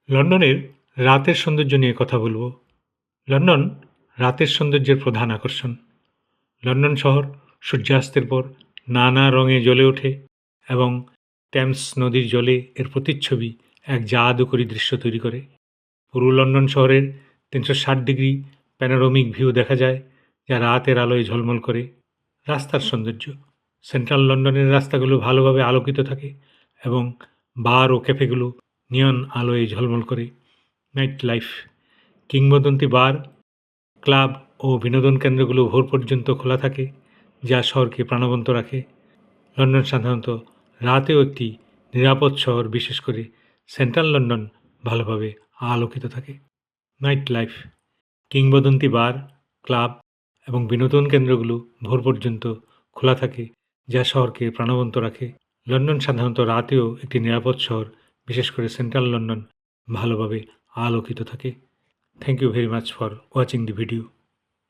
লন্ডনের রাতের সৌন্দর্য নিয়ে কথা বলব। লন্ডন রাতের সৌন্দর্যের প্রধান আকর্ষণ। লন্ডন শহর সূর্যাস্তের পর নানা রঙে জ্বলে ওঠে এবং টেমস নদীর জলে এর প্রতিচ্ছবি এক জাদুকরী দৃশ্য তৈরি করে। পুরো লন্ডন শহরের 360 ডিগ্রি প্যানোরামিক ভিউ দেখা যায়, যা রাতের আলোয় ঝলমল করে। রাস্তার সৌন্দর্য। সেন্ট্রাল লন্ডনের রাস্তাগুলো ভালোভাবে আলোকিত থাকে এবং বার ও ক্যাফেগুলো নিয়ন আলোয় ঝলমল করে। Night life. কিংবদন্তি বার, ক্লাব ও বিনোদন কেন্দ্রগুলো ভোর পর্যন্ত খোলা থাকে, যা শহরকে প্রাণবন্ত রাখে। লন্ডন সাধারণত রাতেও একটি নিরাপদ শহর, বিশেষ করে সেন্ট্রাল লন্ডন ভালোভাবে আলোকিত থাকে। Night life. কিংবদন্তি বার, ক্লাব এবং বিনোদন কেন্দ্রগুলো ভোর পর্যন্ত খোলা থাকে, যা শহরকে প্রাণবন্ত রাখে। লন্ডন সাধারণত রাতেও একটি নিরাপদ শহর, বিশেষ করে সেন্ট্রাল লন্ডন ভালোভাবে আলোকিত থাকে। Thank you very much for watching the video.